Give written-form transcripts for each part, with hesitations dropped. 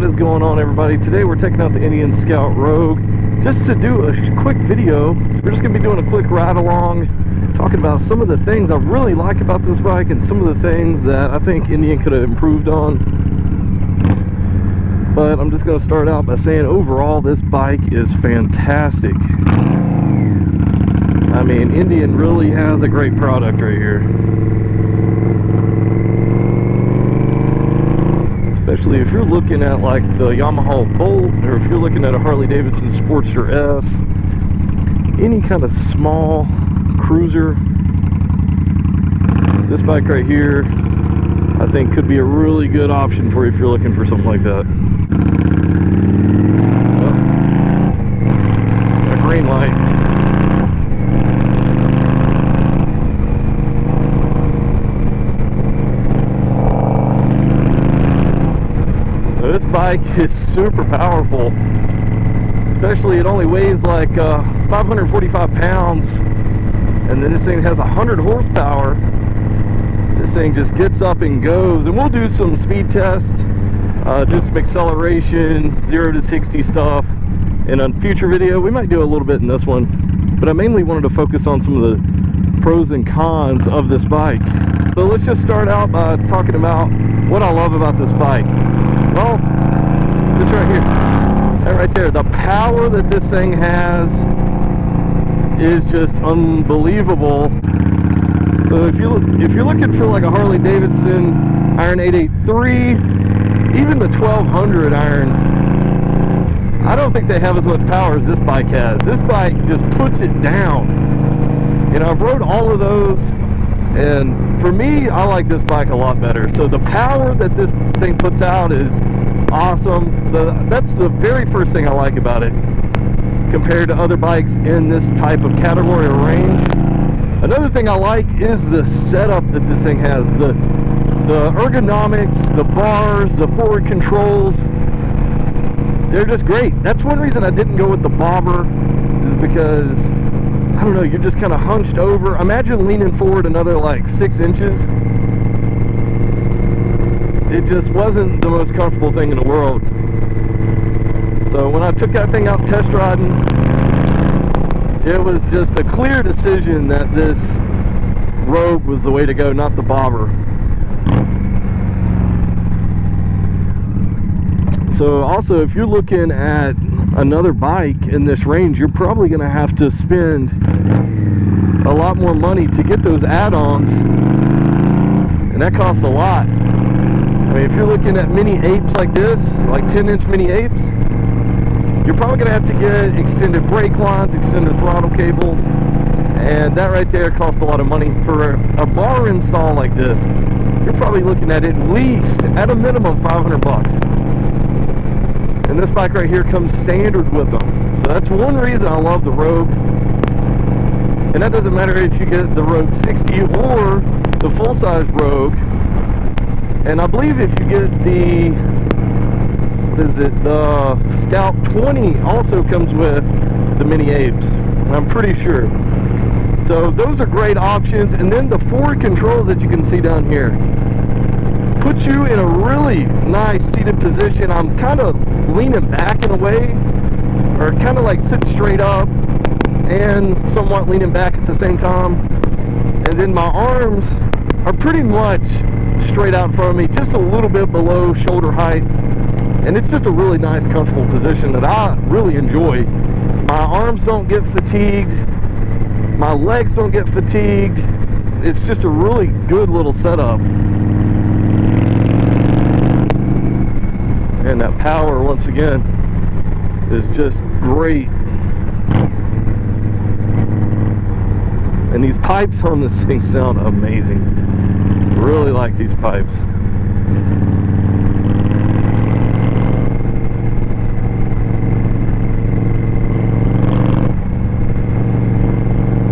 What is going on, everybody? Today we're taking out the Indian Scout Rogue just to do a quick video. We're just going to be doing a quick ride along, talking about some of the things I really like about this bike and some of the things that I think Indian could have improved on. But I'm just going to start out by saying overall this bike is fantastic. I mean, Indian really has a great product right here. Especially if you're looking at like the Yamaha Bolt, or if you're looking at a Harley-Davidson Sportster S, any kind of small cruiser, this bike right here I think could be a really good option for you if you're looking for something like that. A green light. This bike is super powerful, especially it only weighs like 545 pounds, and then this thing has 100 horsepower. This thing just gets up and goes, and we'll do some speed tests, do some acceleration, 0 to 60 stuff in a future video. We might do a little bit in this one, but I mainly wanted to focus on some of the pros and cons of this bike. So let's just start out by talking about what I love about this bike. Well, this right here, that right there, the power that this thing has is just unbelievable. So if you're looking for like a Harley-Davidson Iron 883, even the 1200 irons, I don't think they have as much power as this bike has. This bike just puts it down. You know, I've rode all of those, and for me, I like this bike a lot better. So the power that this thing puts out is awesome. So that's the very first thing I like about it compared to other bikes in this type of category or range. Another thing I like is the setup that this thing has. The ergonomics, the bars, the forward controls, they're just great. That's one reason I didn't go with the bobber, is because I don't know, you're just kind of hunched over. Imagine leaning forward another like 6 inches. It just wasn't the most comfortable thing in the world. So when I took that thing out test riding, it was just a clear decision that this Rogue was the way to go, not the bobber. So also, if you're looking at another bike in this range, you're probably going to have to spend a lot more money to get those add-ons, and that costs a lot. I mean, if you're looking at mini apes like this, like 10-inch mini apes, you're probably going to have to get extended brake lines, extended throttle cables, and that right there costs a lot of money. For a bar install like this, you're probably looking at least, at a minimum, 500 bucks. And this bike right here comes standard with them. So that's one reason I love the Rogue. And that doesn't matter if you get the Rogue 60 or the full-size Rogue. And I believe if you get the, the Scout 20 also comes with the mini apes. I'm pretty sure. So those are great options. And then the forward controls that you can see down here put you in a really nice seated position. I'm kind of leaning back in a way, or kind of like sitting straight up and somewhat leaning back at the same time. And then my arms are pretty much straight out in front of me, just a little bit below shoulder height. And it's just a really nice, comfortable position that I really enjoy. My arms don't get fatigued. My legs don't get fatigued. It's just a really good little setup. And that power, once again, is just great. And these pipes on this thing sound amazing. Really like these pipes.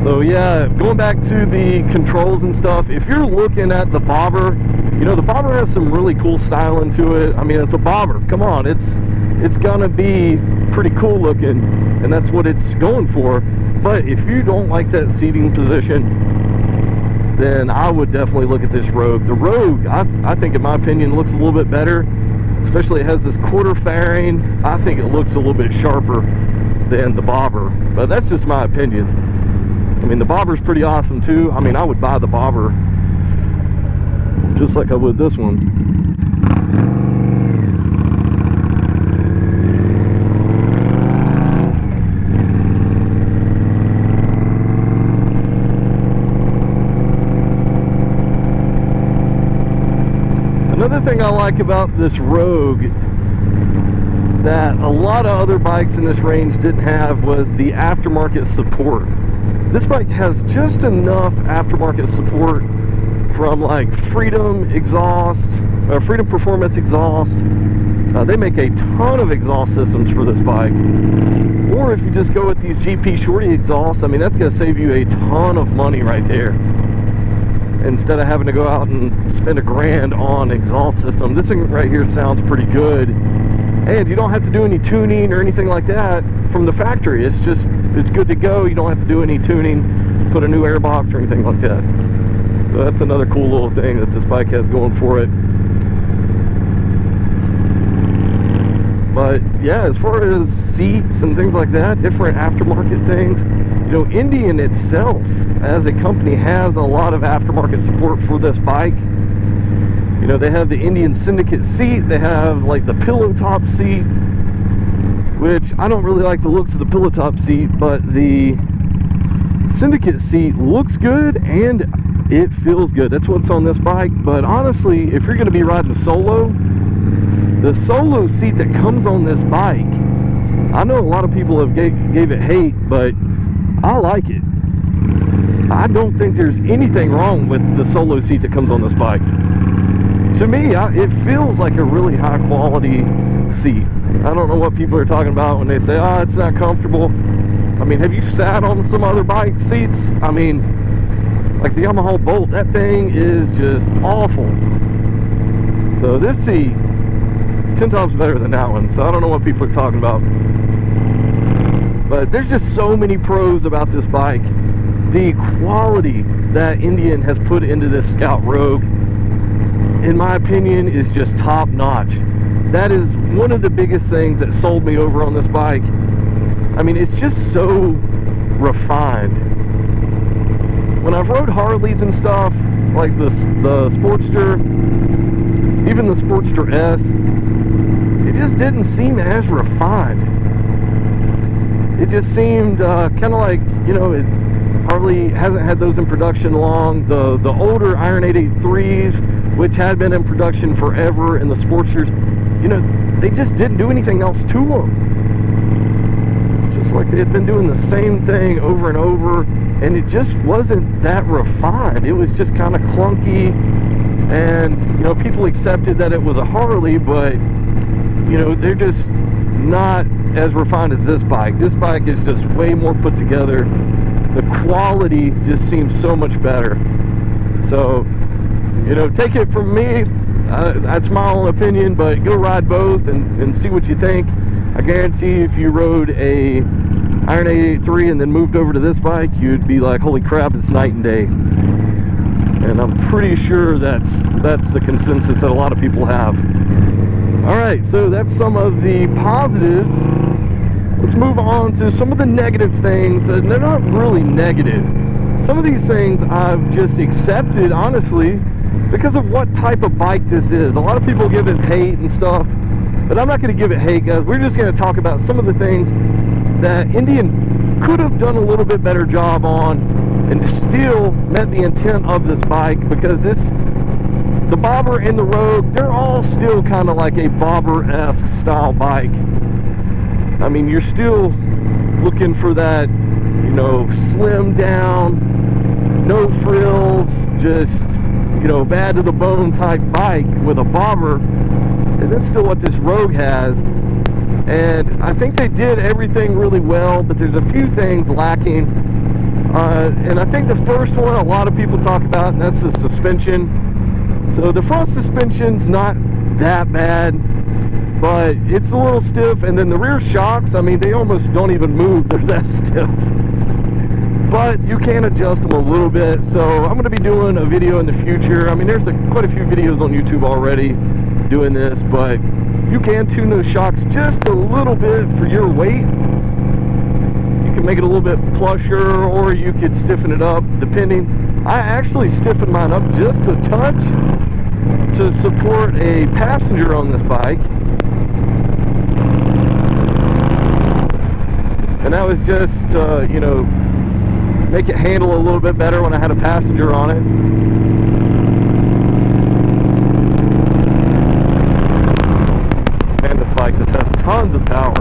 So yeah, going back to the controls and stuff, if you're looking at the bobber, you know, the bobber has some really cool styling to it. I mean, it's a bobber. Come on, it's gonna be pretty cool looking, and that's what it's going for. But if you don't like that seating position, then I would definitely look at this Rogue. The Rogue, I think in my opinion, looks a little bit better. Especially it has this quarter fairing. I think it looks a little bit sharper than the bobber, but that's just my opinion. I mean, the bobber's pretty awesome too. I mean, I would buy the bobber just like I would this one. Another thing I like about this Rogue that a lot of other bikes in this range didn't have was the aftermarket support. This bike has just enough aftermarket support from like Freedom exhaust, Freedom Performance exhaust. They make a ton of exhaust systems for this bike. Or if you just go with these GP Shorty exhausts, I mean, that's going to save you a ton of money right there. Instead of having to go out and spend $1,000 on exhaust system, this thing right here sounds pretty good. And you don't have to do any tuning or anything like that from the factory. It's just, it's good to go. You don't have to do any tuning, put a new air box or anything like that. So that's another cool little thing that this bike has going for it. But yeah, as far as seats and things like that, different aftermarket things, you know, Indian itself as a company has a lot of aftermarket support for this bike. You know, they have the Indian Syndicate seat, they have like the pillow top seat, which I don't really like the looks of the pillow top seat, but the Syndicate seat looks good and it feels good. That's what's on this bike. But honestly, if you're going to be riding solo, the solo seat that comes on this bike, I know a lot of people have gave it hate, but I like it. I don't think there's anything wrong with the solo seat that comes on this bike. To me, it feels like a really high quality seat. I don't know what people are talking about when they say, oh, it's not comfortable. I mean, have you sat on some other bike seats? I mean, like the Yamaha Bolt, that thing is just awful. So this seat, 10 times better than that one. So I don't know what people are talking about. But there's just so many pros about this bike. The quality that Indian has put into this Scout Rogue, in my opinion, is just top notch. That is one of the biggest things that sold me over on this bike. I mean, it's just so refined. When I've rode Harleys and stuff, like the Sportster, even the Sportster S, it just didn't seem as refined. It just seemed kind of like, you know, Harley hasn't had those in production long. The older Iron 883s, which had been in production forever, and the Sportsters, you know, they just didn't do anything else to them. It's just like they had been doing the same thing over and over, and it just wasn't that refined. It was just kind of clunky, and, you know, people accepted that it was a Harley, but, you know, they're just not as refined as this bike. This bike is just way more put together. The quality just seems so much better. So, you know, take it from me, that's my own opinion, but go ride both and see what you think. I guarantee if you rode a Iron 883 and then moved over to this bike, you'd be like, holy crap, it's night and day. And I'm pretty sure that's the consensus that a lot of people have. Alright, so that's some of the positives. Let's move on to some of the negative things. They're not really negative. Some of these things I've just accepted, honestly, because of what type of bike this is. A lot of people give it hate and stuff, but I'm not going to give it hate, guys. We're just going to talk about some of the things that Indian could have done a little bit better job on and still met the intent of this bike, because it's the Bobber and the Rogue, they're all still kind of like a Bobber-esque style bike. I mean, you're still looking for that, you know, slim down, no frills, just, you know, bad to the bone type bike with a bobber. And that's still what this Rogue has. And I think they did everything really well, but there's a few things lacking. And I think the first one a lot of people talk about, and that's the suspension. So the front suspension's not that bad, but it's a little stiff. And then the rear shocks, I mean, they almost don't even move. They're that stiff. But you can adjust them a little bit. So I'm going to be doing a video in the future. I mean, there's quite a few videos on YouTube already doing this, but You can tune those shocks just a little bit for your weight. You can make it a little bit plusher, or you could stiffen it up depending. I actually stiffened mine up just a touch to support a passenger on this bike. And that was just, you know, make it handle a little bit better when I had a passenger on it. Man, this bike just has tons of power.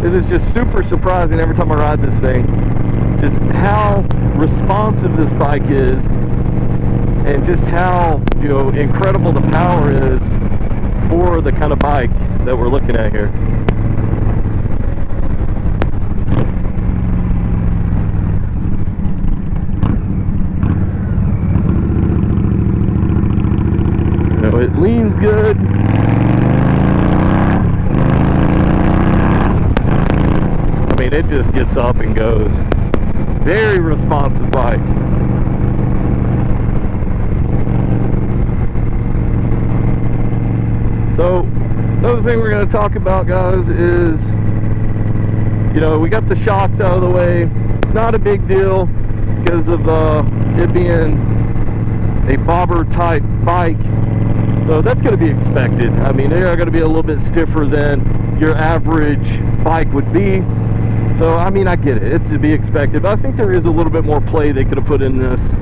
It is just super surprising every time I ride this thing, just how responsive this bike is, and just how, you know, incredible the power is for the kind of bike that we're looking at here. You know, it leans good. I mean, it just gets up and goes. Very responsive bike. So, another thing we're going to talk about, guys, is, you know, we got the shocks out of the way. Not a big deal because of it being a bobber type bike. So that's going to be expected. I mean, they are going to be a little bit stiffer than your average bike would be. So, I mean, I get it. It's to be expected. But I think there is a little bit more play they could have put in this.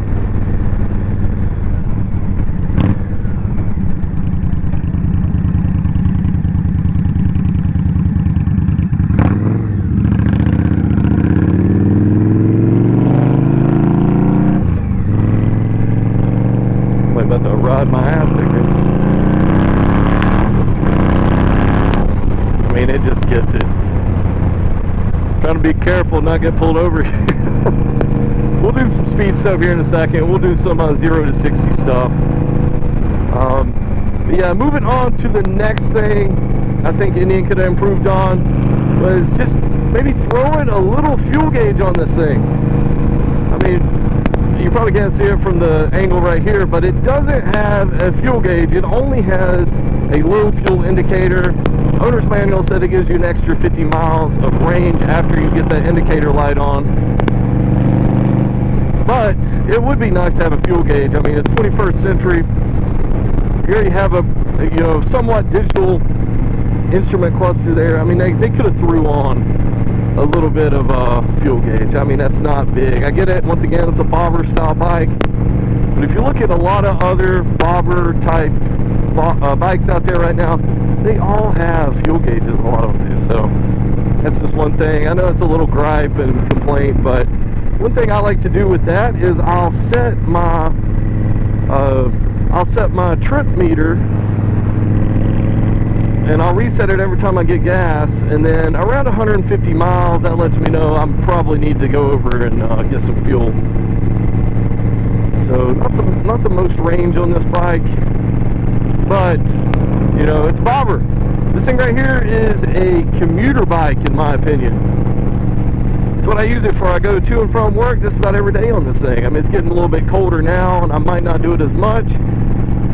I'm about to ride my ass there. I mean, it just gets it. Trying to be careful, not get pulled over. We'll do some speed stuff here in a second. We'll do some 0 to 60 stuff. Yeah, moving on to the next thing I think Indian could have improved on was just maybe throwing a little fuel gauge on this thing. I mean, you probably can't see it from the angle right here, but it doesn't have a fuel gauge. It only has a low fuel indicator. Owner's manual said it gives you an extra 50 miles of range after you get that indicator light on. But it would be nice to have a fuel gauge. I mean, it's 21st century. You already have a, you know, somewhat digital instrument cluster there. I mean, they could have threw on a little bit of a fuel gauge. I mean, that's not big. I get it. Once again, it's a bobber style bike. But if you look at a lot of other bobber type bikes out there right now, they all have fuel gauges, a lot of them do. So that's just one thing. I know it's a little gripe and complaint, but one thing I like to do with that is I'll set my trip meter, and I'll reset it every time I get gas, and then around 150 miles, that lets me know I probably need to go over and get some fuel. So not the most range on this bike, but you know, it's bobber. This thing right here is a commuter bike, in my opinion. It's what I use it for. I go to and from work just about every day on this thing. I mean, it's getting a little bit colder now, and I might not do it as much.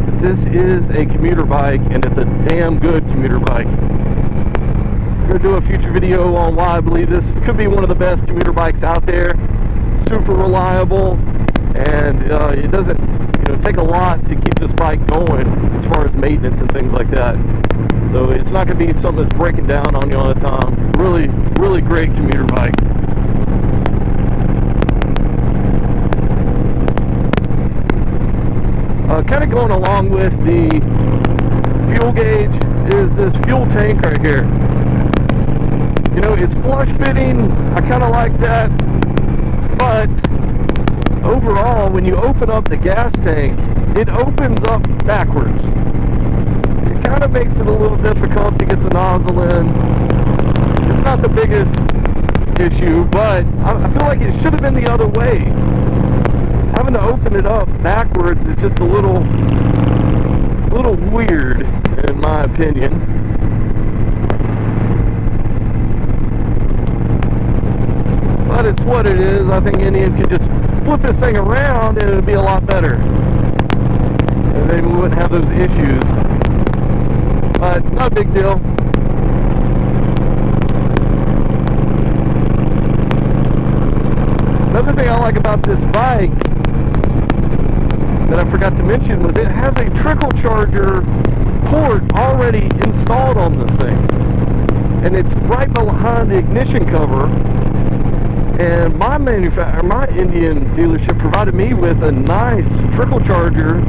But this is a commuter bike, and it's a damn good commuter bike. I'm going to do a future video on why I believe this could be one of the best commuter bikes out there. Super reliable, and it doesn't, you know, take a lot to keep this bike going as far as maintenance and things like that. So it's not going to be something that's breaking down on you all the time. Really, really great commuter bike. Kind of going along with the fuel gauge is this fuel tank right here. You know, it's flush fitting. I kind of like that. But overall, when you open up the gas tank, it opens up backwards. It kind of makes it a little difficult to get the nozzle in. It's not the biggest issue, but I feel like it should have been the other way. Having to open it up backwards is just a little weird, in my opinion. But it's what it is. I think Indian could just flip this thing around and it would be a lot better. And then we wouldn't have those issues. but not a big deal. Another thing I like about this bike that I forgot to mention was it has a trickle charger port already installed on this thing, and it's right behind the ignition cover. And my Indian dealership provided me with a nice trickle charger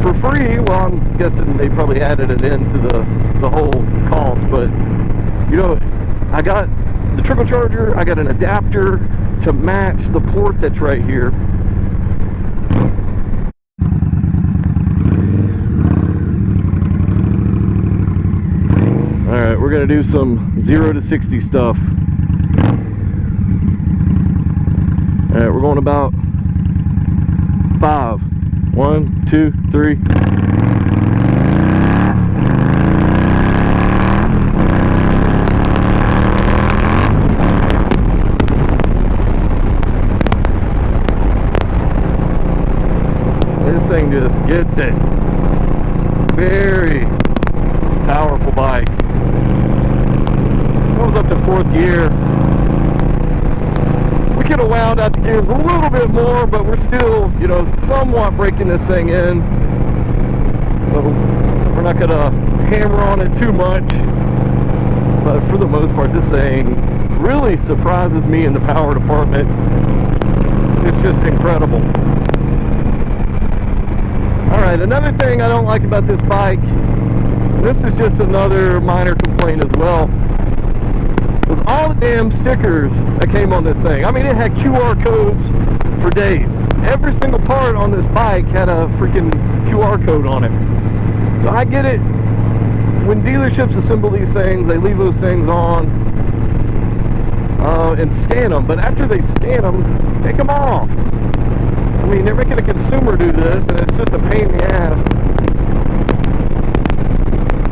for free. Well, I'm guessing they probably added it into the whole cost, but you know, I got the trickle charger, I got an adapter to match the port that's right here. Alright, we're gonna do some 0 to 60 stuff. Alright, we're going about 5. 1, 2, 3. This thing just gets it. Very powerful bike. I was up to 4th gear. We could have wound out the gears a little bit more, but we're still, you know, somewhat breaking this thing in. So we're not gonna hammer on it too much. But for the most part, this thing really surprises me in the power department. It's just incredible. Alright, another thing I don't like about this bike, and this is just another minor complaint as well, was all the damn stickers that came on this thing. I mean, it had QR codes for days. Every single part on this bike had a freaking QR code on it. So I get it. When dealerships assemble these things, they leave those things on and scan them. But after they scan them, take them off. I mean, they're making a consumer do this, and it's just a pain in the ass.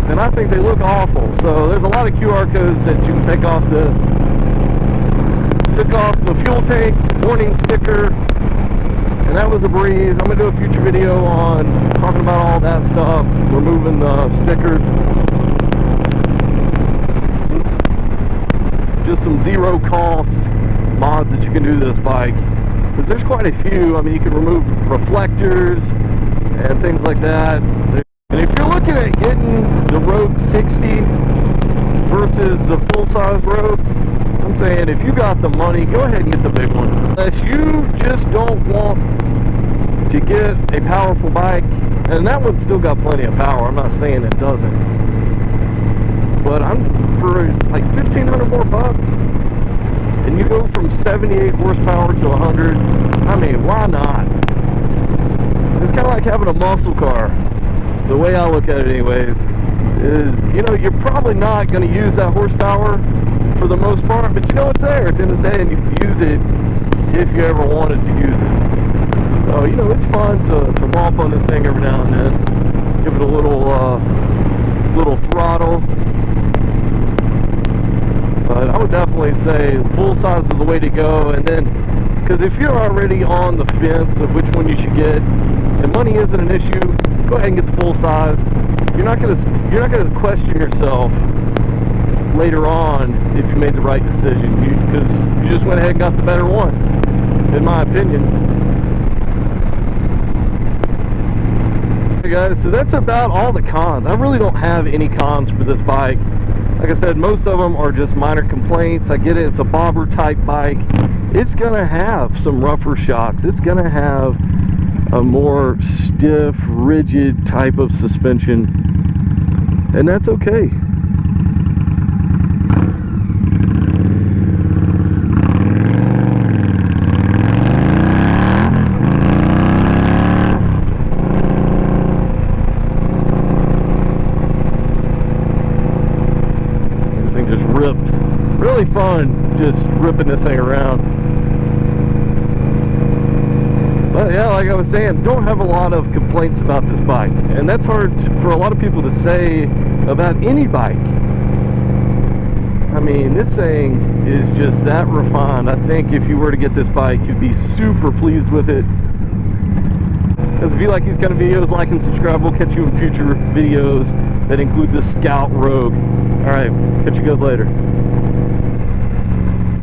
And I think they look awful. So there's a lot of QR codes that you can take off this. Took off the fuel tank warning sticker, and that was a breeze. I'm gonna do a future video on talking about all that stuff, removing the stickers. Just some zero cost mods that you can do to this bike, because there's quite a few. I mean, you can remove reflectors and things like that. And if you're looking at getting the Rogue 60 versus the full-size Rogue, I'm saying if you got the money, go ahead and get the big one. Unless you just don't want to get a powerful bike, and that one's still got plenty of power. I'm not saying it doesn't. But I'm for like 1,500 more bucks, and you go from 78 horsepower to 100. I mean, why not? It's kind of like having a muscle car. The way I look at it anyways is, you know, you're probably not going to use that horsepower for the most part, but you know it's there at the end of the day, and you can use it if you ever wanted to use it. So, you know, it's fun to romp on this thing every now and then. Give it a little throttle. But I would definitely say full size is the way to go. And then, because if you're already on the fence of which one you should get, and money isn't an issue, go ahead and get the full size. You're not gonna question yourself later on if you made the right decision, because you just went ahead and got the better one, in my opinion. Hey guys, so that's about all the cons. I really don't have any cons for this bike. Like I said, most of them are just minor complaints. I get it, it's a bobber type bike. It's gonna have some rougher shocks. It's gonna have a more stiff, rigid type of suspension, and that's okay. This thing just rips. Really fun just ripping this thing around. But yeah, like I was saying, don't have a lot of complaints about this bike, and that's hard for a lot of people to say about any bike. I mean, this thing is just that refined. I think if you were to get this bike, you'd be super pleased with it. As if you like these kind of videos, like and subscribe. We'll catch you in future videos. that include the Scout Rogue. All right, catch you guys later.